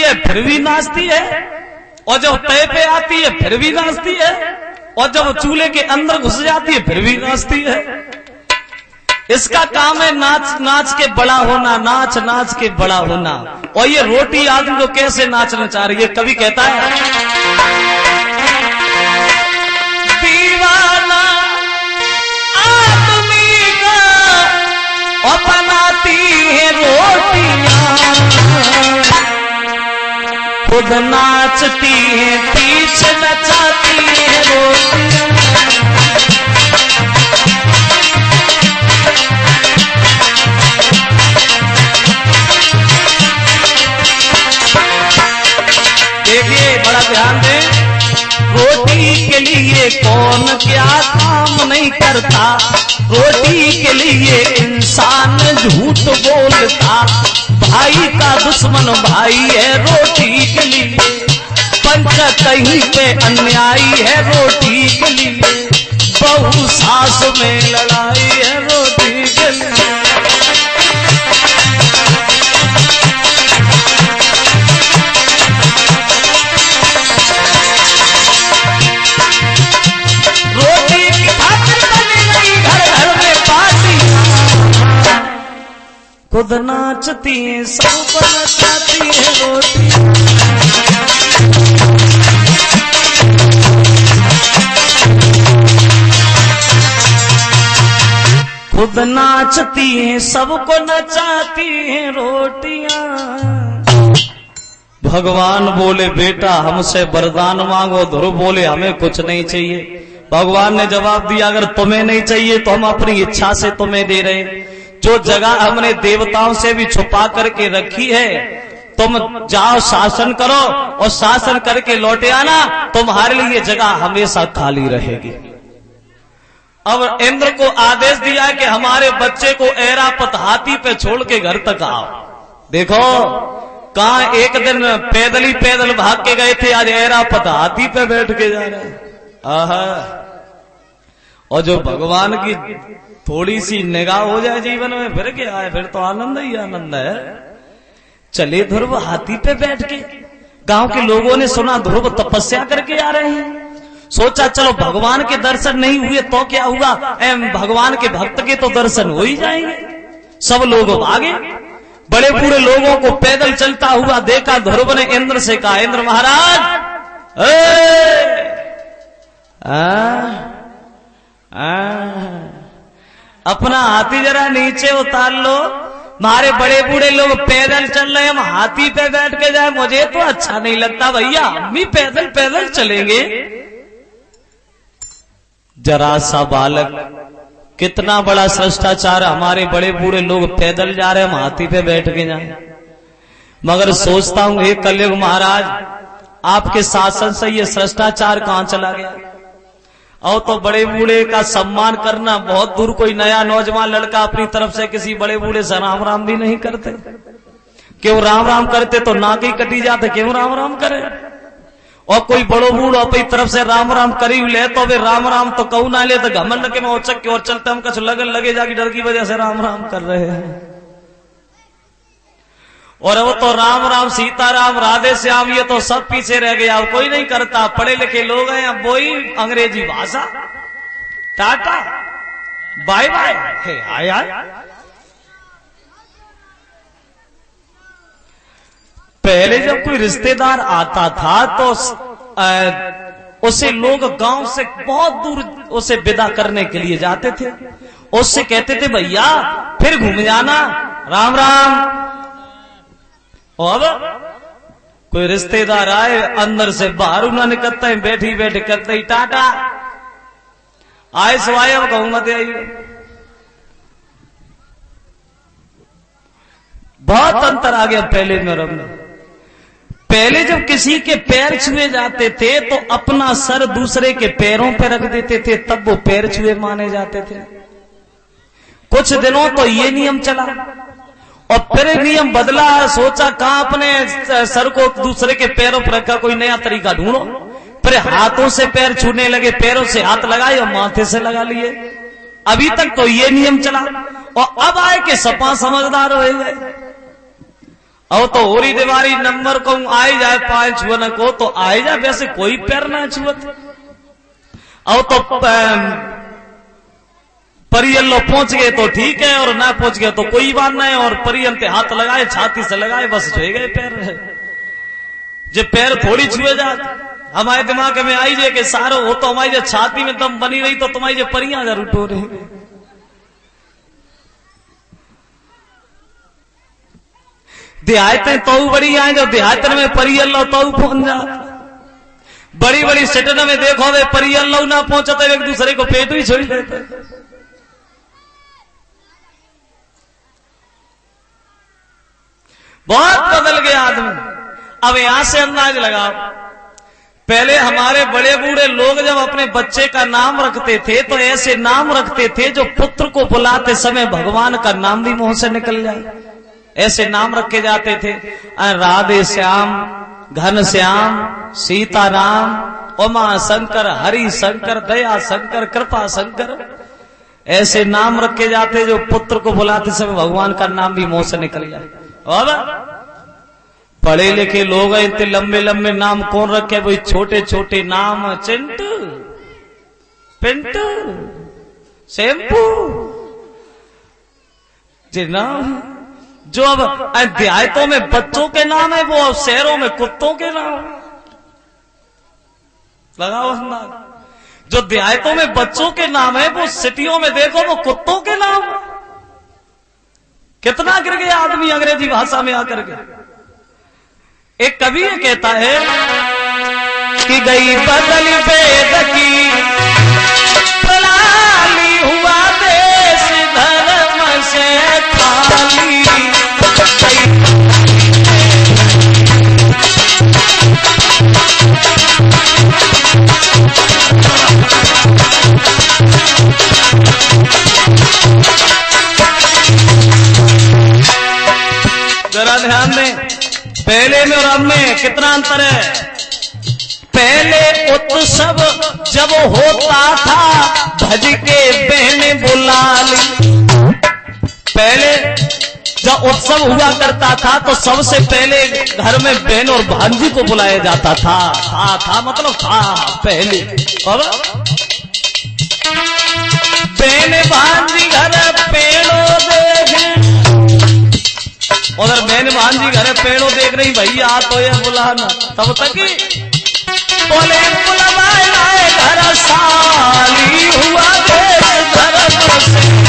है फिर भी नाचती है, और जब तय पे आती है फिर भी नाचती है, और जब चूल्हे के अंदर घुस जाती है फिर भी नाचती है। इसका काम है नाच नाच के बड़ा होना, नाच नाच के बड़ा होना। और ये रोटी आदमी को कैसे नाचना चाह रही है? कवि कहता है दीवाना आदमी का बनाती है रोटियां, खुद नाचती है पीछे नचाती है रोटियां। देखिए बड़ा ध्यान दें, रोटी के लिए कौन क्या काम नहीं करता, रोटी के लिए इंसान झूठ बोलता। भाई का दुश्मन भाई है रोटी के लिए, पंच कहीं पे अन्यायी है रोटी के लिए, बहू सास में लड़ाई है रोटी के लिए। खुद नाचती है सब नचाती है रोटी। खुद नाचती है सबको नचाती है रोटियां। भगवान बोले बेटा हमसे वरदान मांगो, ध्रुव बोले हमें कुछ नहीं चाहिए। भगवान ने जवाब दिया अगर तुम्हें नहीं चाहिए तो हम अपनी इच्छा से तुम्हें दे रहे हैं। जो जगह हमने देवताओं से भी छुपा करके रखी है, तुम जाओ शासन करो और शासन करके लौटे आना, तुम्हारे लिए ये जगह हमेशा खाली रहेगी। अब इंद्र को आदेश दिया कि हमारे बच्चे को ऐरापत हाथी पे छोड़ के घर तक आओ। देखो कहा एक दिन पैदल भाग के गए थे, आज ऐरापत हाथी पे बैठ के जा रहे हैं। आहा, और जो भगवान की थोड़ी सी निगाह हो जाए जीवन में फिर क्या है, फिर तो आनंद ही आनंद है। चले ध्रुव हाथी पे बैठ के, गांव के लोगों ने सुना ध्रुव तपस्या करके आ रहे हैं, सोचा चलो भगवान के दर्शन नहीं हुए तो क्या हुआ, भगवान के भक्त के तो दर्शन हो ही जाएंगे। सब लोग आगे, बड़े बूढ़े लोगों को पैदल चलता हुआ देखा। ध्रुव ने इंद्र से कहा इंद्र महाराज अपना हाथी जरा नीचे उतार लो, हमारे बड़े बूढ़े लोग पैदल चल रहे हैं, हम हाथी पे बैठ के जाए मुझे तो अच्छा नहीं लगता भैया, हम भी पैदल पैदल चलेंगे। जरा सा बालक, कितना बड़ा श्रेष्ठाचार, हमारे बड़े बूढ़े लोग पैदल जा रहे हैं, हम हाथी पे बैठ के जाए। मगर सोचता हूं हे कलयुग महाराज, आपके शासन से ये श्रेष्ठाचार कहां चला गया। और तो बड़े बूढ़े का सम्मान करना बहुत दूर, कोई नया नौजवान लड़का अपनी तरफ से किसी बड़े बूढ़े से राम राम भी नहीं करते। क्यों राम राम करते तो नाक ही कटी जाते, क्यों राम राम करे। और कोई बड़ो बूढ़ो अपनी तरफ से राम राम करी ले तो वे राम राम तो कहू ना ले तो घमंड के में औचक की ओर चलते, हम कुछ लगन लगे जाके डर की वजह से राम राम कर रहे हैं। और वो तो राम राम सीताराम राधे श्याम ये तो सब पीछे रह गया, अब कोई नहीं करता। पढ़े लिखे लोग हैं, अब वही अंग्रेजी भाषा, टाटा बाय बाय हे आय आय। पहले जब कोई रिश्तेदार आता था तो उसे लोग गांव से बहुत दूर उसे विदा करने के लिए जाते थे, उससे कहते थे भैया फिर घूम जाना, राम राम। और कोई रिश्तेदार आए अंदर से बाहर ना निकलता है, बैठी बैठे करते ही टाटा आए सवाए, अब कहूं मत आइए। बहुत अंतर आ गया पहले में। पहले जब किसी के पैर छुए जाते थे तो अपना सर दूसरे के पैरों पर रख देते थे, तब वो पैर छुए माने जाते थे। कुछ दिनों तो ये नियम चला और फिर नियम बदला, सोचा कहां अपने सर को दूसरे के पैरों पर रखा, कोई नया तरीका ढूंढो। फिर हाथों से पैर छूने लगे, पैरों से हाथ लगाए और माथे से लगा लिए। अभी तक तो ये नियम चला और अब आए कि सपा समझदार हो गए। अब तो होरी दिवारी नंबर को आई जाए 5 छुअन को तो आई जाए, वैसे कोई पैर ना छुअत। अब तो परियल्लो पहुंच गए तो ठीक है, और ना पहुंच गए तो कोई बात नहीं, और परियंते हाथ लगाए छाती से लगाए बस छुए गए पैर। जे पैर थोड़ी छुए जा हमारे दिमाग में आई जे कि सारो हो तो हमारी जे छाती में दम बनी रही तो तुम्हारी जे परियां जरूर टो रहे। देहायतें तो बड़ी आए जो देहातन में परियल्लो तो पहुंच जा। बड़ी बड़ी सिटन में देखो वे परियल्लो ना पहुंचते एक दूसरे को पेट भी छोड़ देते। बहुत बदल गया आदमी। अब यहां से अंदाज लगाओ, पहले हमारे बड़े बूढ़े लोग जब अपने बच्चे का नाम रखते थे तो ऐसे नाम रखते थे जो पुत्र को बुलाते समय भगवान का नाम भी मुंह से निकल जाए, ऐसे नाम रखे जाते थे। राधे श्याम, घन श्याम, सीताराम, उमा शंकर, हरि शंकर, दया शंकर, कृपा शंकर, ऐसे नाम रखे जाते जो पुत्र को बुलाते समय भगवान का नाम भी मुंह से निकल जाए। और पढ़े लिखे लोग इतने लंबे लंबे नाम कौन रखे भाई? छोटे छोटे नाम, चिंटू, पिंटू, शैम्पू, जी नाम जो अब देहातों में बच्चों के नाम है वो शहरों में कुत्तों के नाम लगाओ अंदाज। जो देहातों में बच्चों के नाम है वो सिटियों में देखो वो कुत्तों के नाम। कितना गिर गया आदमी अंग्रेजी भाषा में आकर के। एक कवि ये कहता है कि गई बदली वेद की प्रणाली, हुआ देश धर्म से खाली। जरा ध्यान दें, पहले में और अब में कितना अंतर है। पहले उत्सव जब होता था भज के बहने बुला ली। पहले जब उत्सव हुआ करता था तो सबसे पहले घर में बहन और भांजी को बुलाया जाता था। था मतलब था पहले। और बहन भांजी घर पेड़ों देखे, उधर बहन भांजी घर पेड़ों देख रही, भैया तो ये बुलाना। तब तक ही बोले बुलवाए घर साली, हुआ देश धर्म से